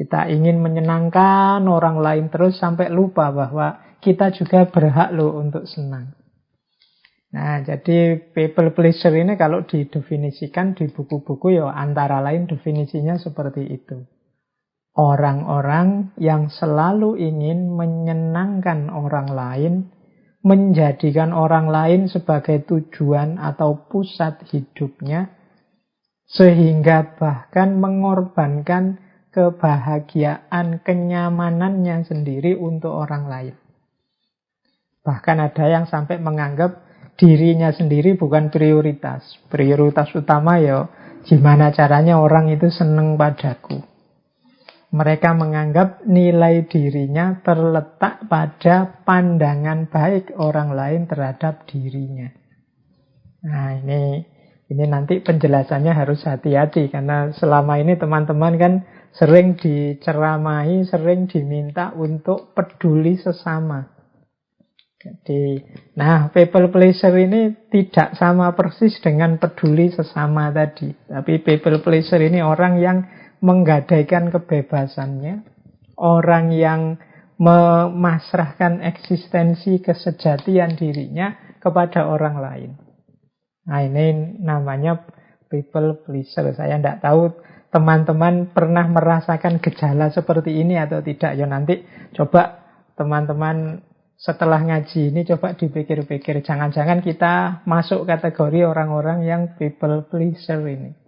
Kita ingin menyenangkan orang lain terus sampai lupa bahwa kita juga berhak loh untuk senang. Nah, jadi people pleaser ini kalau didefinisikan di buku-buku ya antara lain definisinya seperti itu. Orang-orang yang selalu ingin menyenangkan orang lain, menjadikan orang lain sebagai tujuan atau pusat hidupnya, sehingga bahkan mengorbankan kebahagiaan, kenyamanannya sendiri untuk orang lain. Bahkan ada yang sampai menganggap dirinya sendiri bukan prioritas. Prioritas utama ya gimana caranya orang itu seneng padaku. Mereka menganggap nilai dirinya terletak pada pandangan baik orang lain terhadap dirinya. Nah, ini nanti penjelasannya harus hati-hati, karena selama ini teman-teman kan sering diceramahi, sering diminta untuk peduli sesama. Jadi, people pleaser ini tidak sama persis dengan peduli sesama tadi. Tapi people pleaser ini orang yang menggadaikan kebebasannya, orang yang memasrahkan eksistensi kesejatian dirinya kepada orang lain. Nah, ini namanya people pleaser. Saya tidak tahu teman-teman pernah merasakan gejala seperti ini atau tidak. Ya nanti coba teman-teman setelah ngaji ini coba dipikir-pikir. Jangan-jangan kita masuk kategori orang-orang yang people pleaser ini.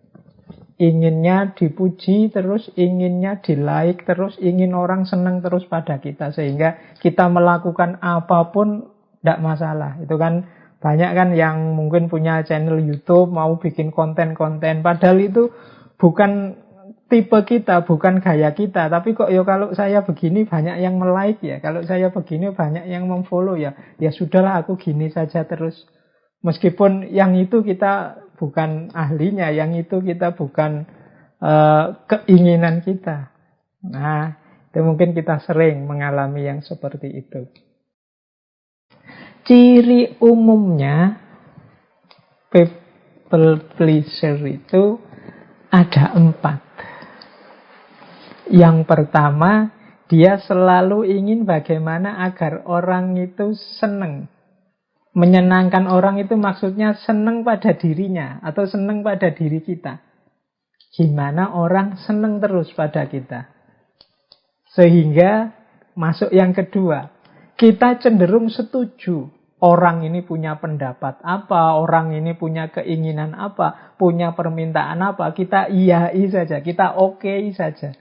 Inginnya dipuji terus, inginnya di-like terus, ingin orang senang terus pada kita. Sehingga kita melakukan apapun tidak masalah. Itu kan banyak kan yang mungkin punya channel YouTube, mau bikin konten-konten. Padahal itu bukan tipe kita, bukan gaya kita. Tapi kok ya kalau saya begini banyak yang like ya. Kalau saya begini banyak yang memfollow ya. Ya sudahlah aku gini saja terus. Meskipun yang itu kita bukan ahlinya, yang itu kita bukan keinginan kita. Nah, itu mungkin kita sering mengalami yang seperti itu. Ciri umumnya people pleaser itu ada 4. Yang pertama, dia selalu ingin bagaimana agar orang itu senang. Menyenangkan orang itu maksudnya senang pada dirinya atau senang pada diri kita. Gimana orang senang terus pada kita. Sehingga masuk yang kedua, kita cenderung setuju. Orang ini punya pendapat apa, orang ini punya keinginan apa, punya permintaan apa, kita iyai saja, kita oke saja.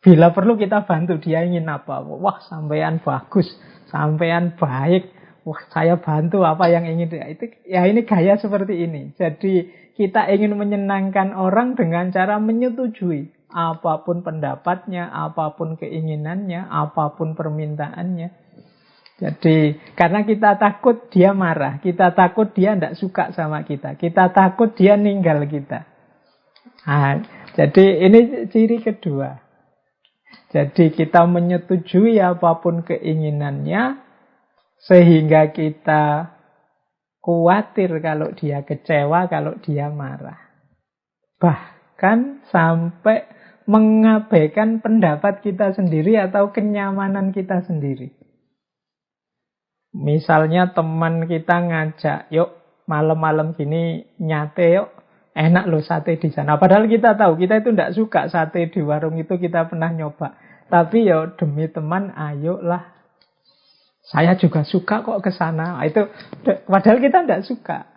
Bila perlu kita bantu, dia ingin apa. Wah, sampean bagus, sampean baik. Wah, saya bantu apa yang ingin dia. Ini gaya seperti ini. Jadi kita ingin menyenangkan orang dengan cara menyetujui apapun pendapatnya, apapun keinginannya, apapun permintaannya. Jadi karena kita takut dia marah, kita takut dia tidak suka sama kita, kita takut dia ninggal kita. Nah, jadi ini ciri kedua. Jadi kita menyetujui apapun keinginannya, sehingga kita khawatir kalau dia kecewa, kalau dia marah. Bahkan sampai mengabaikan pendapat kita sendiri atau kenyamanan kita sendiri. Misalnya teman kita ngajak, yuk malam-malam gini nyate yuk, enak loh sate di sana. Padahal kita tahu, kita itu tidak suka sate di warung itu, kita pernah nyoba. Tapi ya demi teman, ayolah. Saya juga suka kok ke sana. Itu padahal kita tidak suka.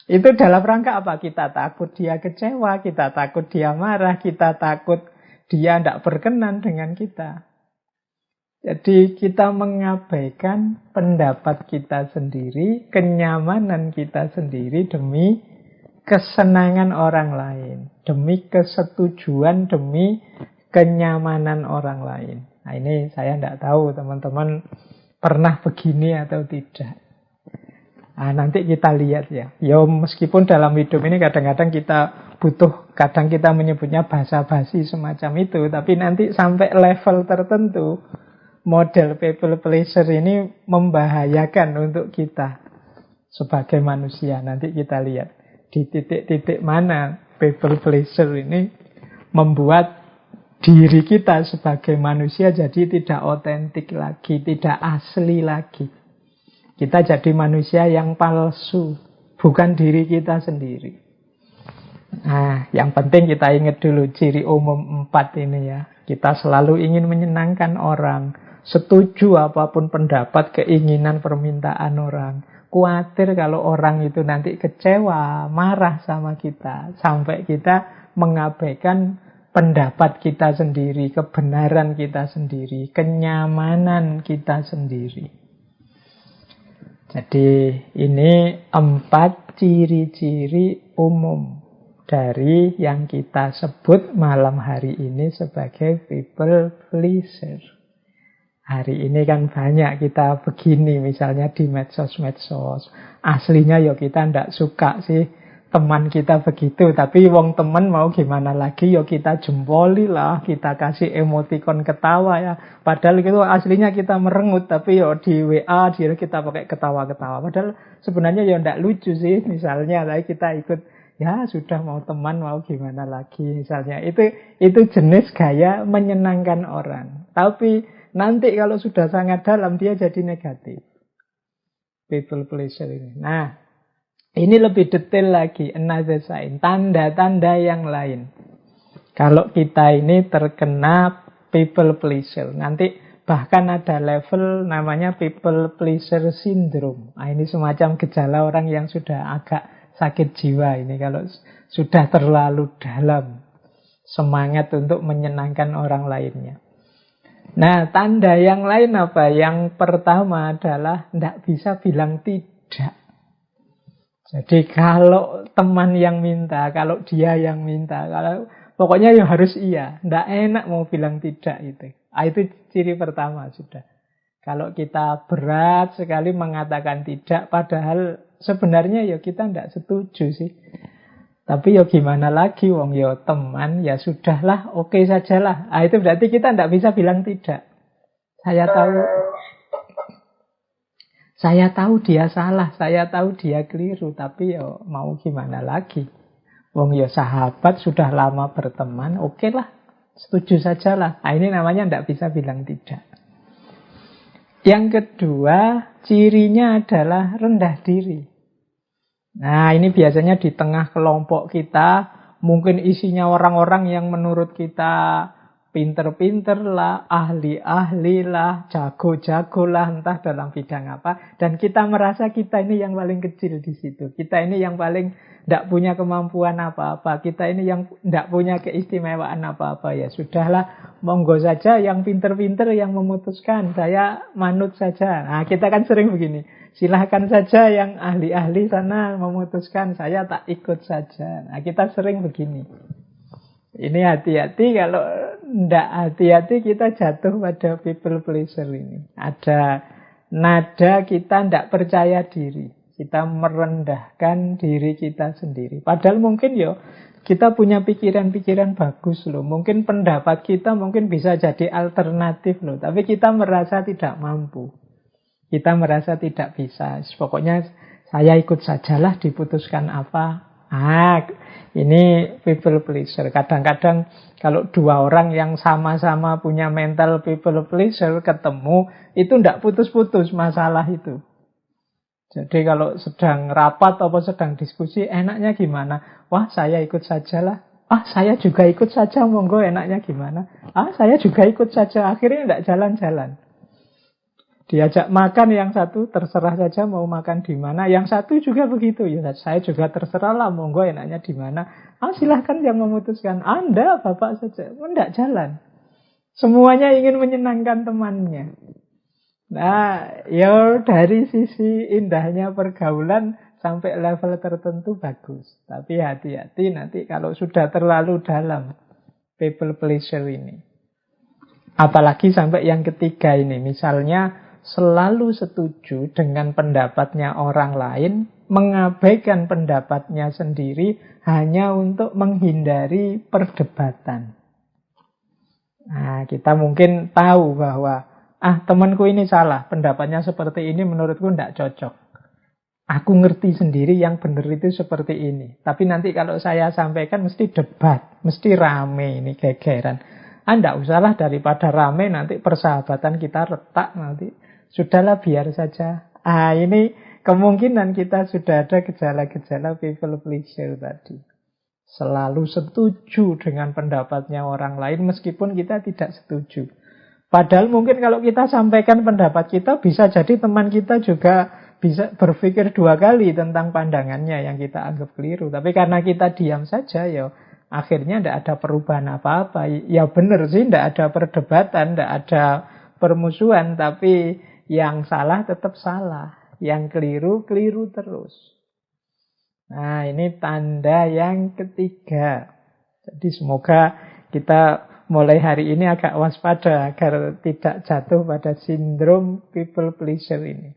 Itu dalam rangka apa? Kita takut dia kecewa, kita takut dia marah, kita takut dia tidak berkenan dengan kita. Jadi kita mengabaikan pendapat kita sendiri, kenyamanan kita sendiri demi kesenangan orang lain, demi kesetujuan, demi kenyamanan orang lain. Nah, ini saya tidak tahu teman-teman pernah begini atau tidak. Nah, nanti kita lihat ya. Ya meskipun dalam hidup ini kadang-kadang kita butuh, kadang kita menyebutnya basa-basi semacam itu, tapi nanti sampai level tertentu model people pleaser ini membahayakan untuk kita sebagai manusia. Nanti kita lihat di titik-titik mana people pleaser ini membuat diri kita sebagai manusia jadi tidak otentik lagi, tidak asli lagi. Kita jadi manusia yang palsu, bukan diri kita sendiri. Nah, yang penting kita ingat dulu ciri umum 4 ini ya. Kita selalu ingin menyenangkan orang, setuju apapun pendapat, keinginan, permintaan orang. Khawatir kalau orang itu nanti kecewa, marah sama kita, sampai kita mengabaikan pendapat kita sendiri, kebenaran kita sendiri, kenyamanan kita sendiri. Jadi ini 4 ciri-ciri umum dari yang kita sebut malam hari ini sebagai people pleaser. Hari ini kan banyak kita begini, misalnya di medsos-medsos. Aslinya ya kita ndak suka sih teman kita begitu, tapi wong temen mau gimana lagi, ya kita jempoli lah, kita kasih emoticon ketawa ya. Padahal itu aslinya kita merengut, tapi ya di WA kita pakai ketawa-ketawa. Padahal sebenarnya ya ndak lucu sih, misalnya, tapi kita ikut, ya sudah mau teman mau gimana lagi, misalnya. Itu jenis gaya menyenangkan orang. Tapi nanti kalau sudah sangat dalam dia jadi negatif. People pleaser ini. Nah, ini lebih detail lagi, another sign, tanda-tanda yang lain. Kalau kita ini terkena people pleaser, nanti bahkan ada level namanya people pleaser syndrome. Nah, ini semacam gejala orang yang sudah agak sakit jiwa ini, kalau sudah terlalu dalam semangat untuk menyenangkan orang lainnya. Nah, tanda yang lain apa? Yang pertama adalah tidak bisa bilang tidak. Jadi kalau teman yang minta, kalau dia yang minta, kalau pokoknya ya harus iya. Tidak enak mau bilang tidak itu. Itu ciri pertama sudah. Kalau kita berat sekali mengatakan tidak, padahal sebenarnya ya kita tidak setuju sih. Tapi ya gimana lagi, wong ya teman, ya sudahlah, oke sajalah. Itu berarti kita tidak bisa bilang tidak. Saya tahu dia salah, saya tahu dia keliru, tapi ya mau gimana lagi. Wong ya sahabat, sudah lama berteman, oke lah, setuju sajalah. Ini namanya tidak bisa bilang tidak. Yang kedua, cirinya adalah rendah diri. Nah, ini biasanya di tengah kelompok kita, mungkin isinya orang-orang yang menurut kita pinter-pinter lah, ahli-ahli lah, jago-jago lah, entah dalam bidang apa. Dan kita merasa kita ini yang paling kecil di situ. Kita ini yang paling tidak punya kemampuan apa-apa. Kita ini yang tidak punya keistimewaan apa-apa. Ya sudahlah, monggo saja yang pinter-pinter yang memutuskan. Saya manut saja. Nah, kita kan sering begini. Silahkan saja yang ahli-ahli sana memutuskan. Saya tak ikut saja. Nah, kita sering begini. Ini hati-hati, kalau tidak hati-hati kita jatuh pada people pleaser ini. Ada nada kita tidak percaya diri. Kita merendahkan diri kita sendiri. Padahal mungkin ya kita punya pikiran-pikiran bagus loh. Mungkin pendapat kita mungkin bisa jadi alternatif loh. Tapi kita merasa tidak mampu. Kita merasa tidak bisa. Pokoknya saya ikut sajalah, diputuskan apa. Ini people pleaser. Kadang-kadang kalau dua orang yang sama-sama punya mental people pleaser ketemu, itu tidak putus-putus masalah itu. Jadi kalau sedang rapat atau sedang diskusi, enaknya gimana? Wah, saya ikut sajalah. Saya juga ikut saja, monggo, enaknya gimana? Saya juga ikut saja. Akhirnya tidak jalan-jalan. Diajak makan yang satu, terserah saja mau makan di mana. Yang satu juga begitu. Ya, saya juga terserah lah, monggo enaknya di mana. Silahkan yang memutuskan. Anda, Bapak saja. Tidak jalan. Semuanya ingin menyenangkan temannya. Nah, ya dari sisi indahnya pergaulan sampai level tertentu bagus. Tapi hati-hati nanti kalau sudah terlalu dalam people pleasure ini. Apalagi sampai yang ketiga ini. Misalnya selalu setuju dengan pendapatnya orang lain, mengabaikan pendapatnya sendiri hanya untuk menghindari perdebatan. Nah, kita mungkin tahu bahwa temanku ini salah, pendapatnya seperti ini menurutku tidak cocok. Aku ngerti sendiri yang benar itu seperti ini. Tapi nanti kalau saya sampaikan mesti debat, mesti rame ini gegeran. Enggak usahlah, daripada rame nanti persahabatan kita retak nanti. Sudahlah, biar saja. Ini kemungkinan kita sudah ada gejala-gejala people pleasure tadi. Selalu setuju dengan pendapatnya orang lain meskipun kita tidak setuju. Padahal mungkin kalau kita sampaikan pendapat kita, bisa jadi teman kita juga bisa berpikir dua kali tentang pandangannya yang kita anggap keliru. Tapi karena kita diam saja, ya akhirnya tidak ada perubahan apa-apa. Ya benar sih, tidak ada perdebatan, tidak ada permusuhan. Tapi yang salah tetap salah. Yang keliru, keliru terus. Nah, ini tanda yang ketiga. Jadi semoga kita mulai hari ini agak waspada agar tidak jatuh pada sindrom people pleaser ini.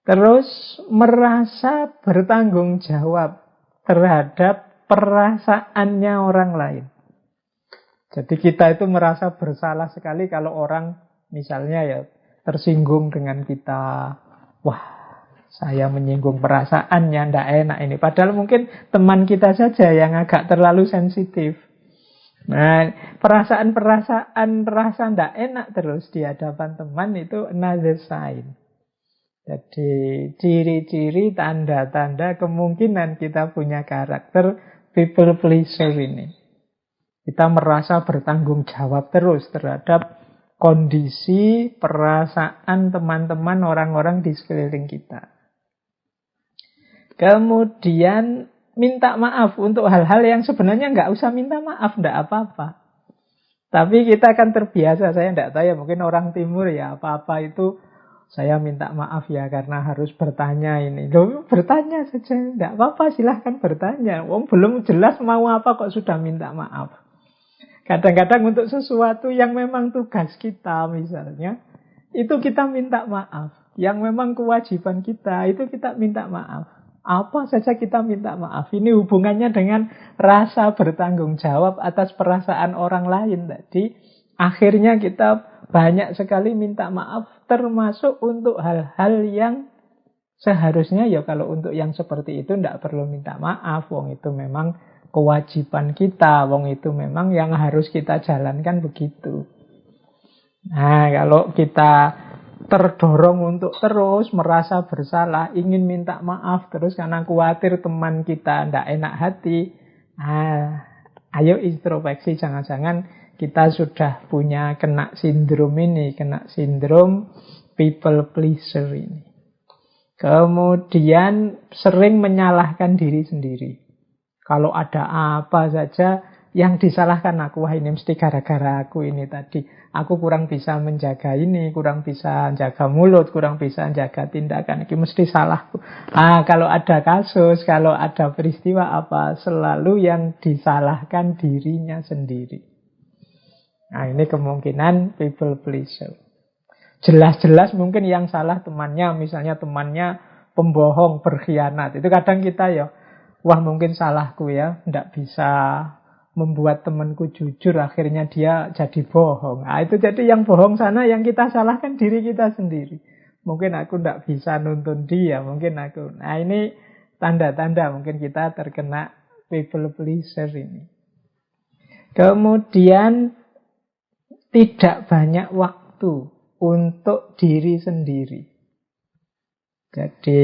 Terus merasa bertanggung jawab terhadap perasaannya orang lain. Jadi kita itu merasa bersalah sekali kalau orang misalnya ya tersinggung dengan kita. Wah, saya menyinggung perasaannya, ndak enak ini. Padahal mungkin teman kita saja yang agak terlalu sensitif. Nah, perasaan ndak enak terus di hadapan teman itu another sign. Jadi ciri-ciri, tanda-tanda kemungkinan kita punya karakter people pleaser ini. Kita merasa bertanggung jawab terus terhadap kondisi, perasaan teman-teman, orang-orang di sekeliling kita. Kemudian minta maaf untuk hal-hal yang sebenarnya nggak usah minta maaf, nggak apa-apa. Tapi kita akan terbiasa, saya nggak tahu ya, mungkin orang timur ya, apa-apa itu saya minta maaf ya karena harus bertanya ini. Loh, bertanya saja, nggak apa-apa, silahkan bertanya. Belum jelas mau apa kok sudah minta maaf. Kadang-kadang untuk sesuatu yang memang tugas kita misalnya, itu kita minta maaf. Yang memang kewajiban kita, itu kita minta maaf. Apa saja kita minta maaf. Ini hubungannya dengan rasa bertanggung jawab atas perasaan orang lain tadi. Akhirnya kita banyak sekali minta maaf, termasuk untuk hal-hal yang seharusnya ya kalau untuk yang seperti itu tidak perlu minta maaf. Wong itu memang kewajiban kita, wong itu memang yang harus kita jalankan begitu. Nah, kalau kita terdorong untuk terus merasa bersalah, ingin minta maaf terus karena khawatir teman kita tidak enak hati, ayo introspeksi, jangan-jangan kita sudah punya kena sindrom ini, kena sindrom people pleaser ini. Kemudian sering menyalahkan diri sendiri. Kalau ada apa saja yang disalahkan aku, wah ini mesti gara-gara aku ini tadi. Aku kurang bisa menjaga ini, kurang bisa jaga mulut, kurang bisa jaga tindakan. Ini mesti salahku. Kalau ada kasus, kalau ada peristiwa apa, selalu yang disalahkan dirinya sendiri. Nah, ini kemungkinan people pleaser. Jelas-jelas mungkin yang salah temannya, misalnya temannya pembohong, berkhianat. Itu kadang kita ya, wah mungkin salahku ya, tidak bisa membuat temanku jujur, akhirnya dia jadi bohong. Itu jadi yang bohong sana, yang kita salahkan diri kita sendiri. Mungkin aku tidak bisa nuntun dia, mungkin aku. Nah, ini tanda-tanda mungkin kita terkena people pleaser ini. Kemudian tidak banyak waktu untuk diri sendiri. Jadi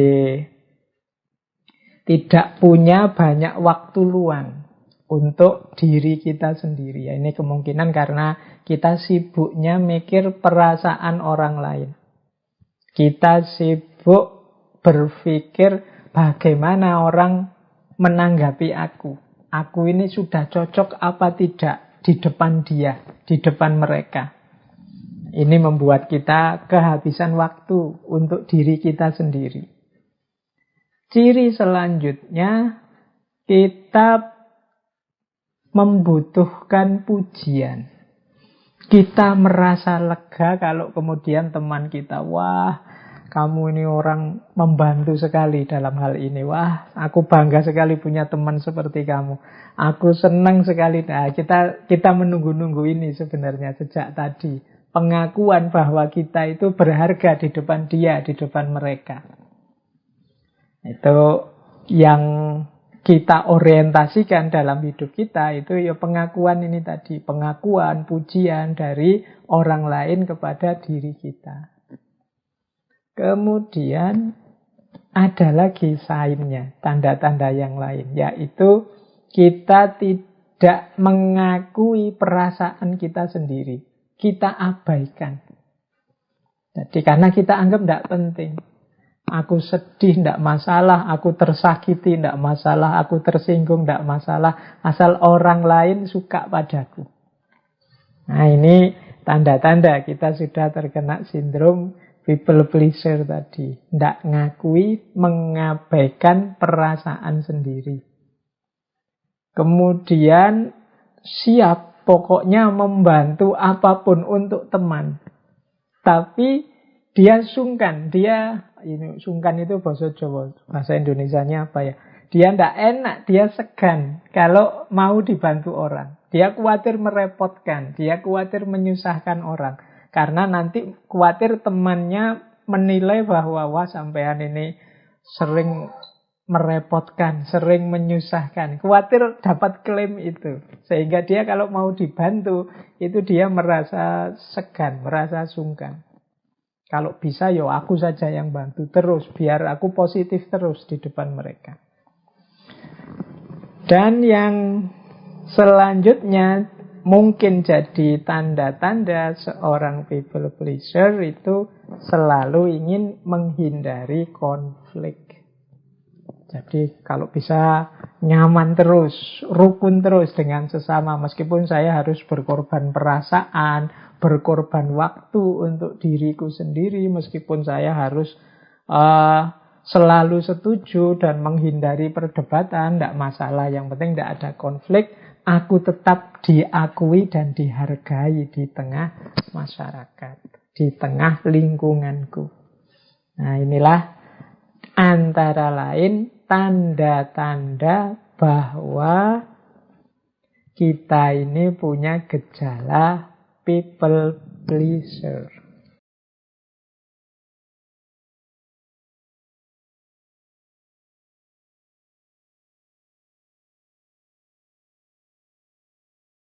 tidak punya banyak waktu luang untuk diri kita sendiri. Ini kemungkinan karena kita sibuknya mikir perasaan orang lain. Kita sibuk berpikir bagaimana orang menanggapi aku. Aku ini sudah cocok apa tidak di depan dia, di depan mereka. Ini membuat kita kehabisan waktu untuk diri kita sendiri. Ciri selanjutnya, kita membutuhkan pujian. Kita merasa lega kalau kemudian teman kita, wah kamu ini orang membantu sekali dalam hal ini. Wah, aku bangga sekali punya teman seperti kamu. Aku senang sekali. Nah, kita menunggu-nunggu ini sebenarnya sejak tadi. Pengakuan bahwa kita itu berharga di depan dia, di depan mereka. Itu yang kita orientasikan dalam hidup kita itu ya pengakuan ini tadi, pengakuan, pujian dari orang lain kepada diri kita. Kemudian ada lagi sign-nya, tanda-tanda yang lain, yaitu kita tidak mengakui perasaan kita sendiri. Kita abaikan. Jadi karena kita anggap tidak penting. Aku sedih, tidak masalah. Aku tersakiti, tidak masalah. Aku tersinggung, tidak masalah. Asal orang lain suka padaku. Nah ini tanda-tanda kita sudah terkena sindrom people pleaser tadi. Tidak ngakui, mengabaikan perasaan sendiri. Kemudian siap pokoknya membantu apapun untuk teman. Tapi dia sungkan, sungkan itu bahasa Jawa, bahasa Indonesianya apa ya? Dia tidak enak, dia segan kalau mau dibantu orang. Dia khawatir merepotkan, dia khawatir menyusahkan orang. Karena nanti khawatir temannya menilai bahwa wah sampean ini sering merepotkan, sering menyusahkan. Khawatir dapat klaim itu. Sehingga dia kalau mau dibantu, itu dia merasa segan, merasa sungkan. Kalau bisa ya aku saja yang bantu terus, biar aku positif terus di depan mereka. Dan yang selanjutnya mungkin jadi tanda-tanda seorang people pleaser itu selalu ingin menghindari konflik. Jadi kalau bisa nyaman terus, rukun terus dengan sesama. Meskipun saya harus berkorban perasaan, berkorban waktu untuk diriku sendiri. Meskipun saya harus selalu setuju dan menghindari perdebatan, tidak masalah. Yang penting tidak ada konflik. Aku tetap diakui dan dihargai di tengah masyarakat, di tengah lingkunganku. Nah inilah antara lain tanda-tanda bahwa kita ini punya gejala people pleaser.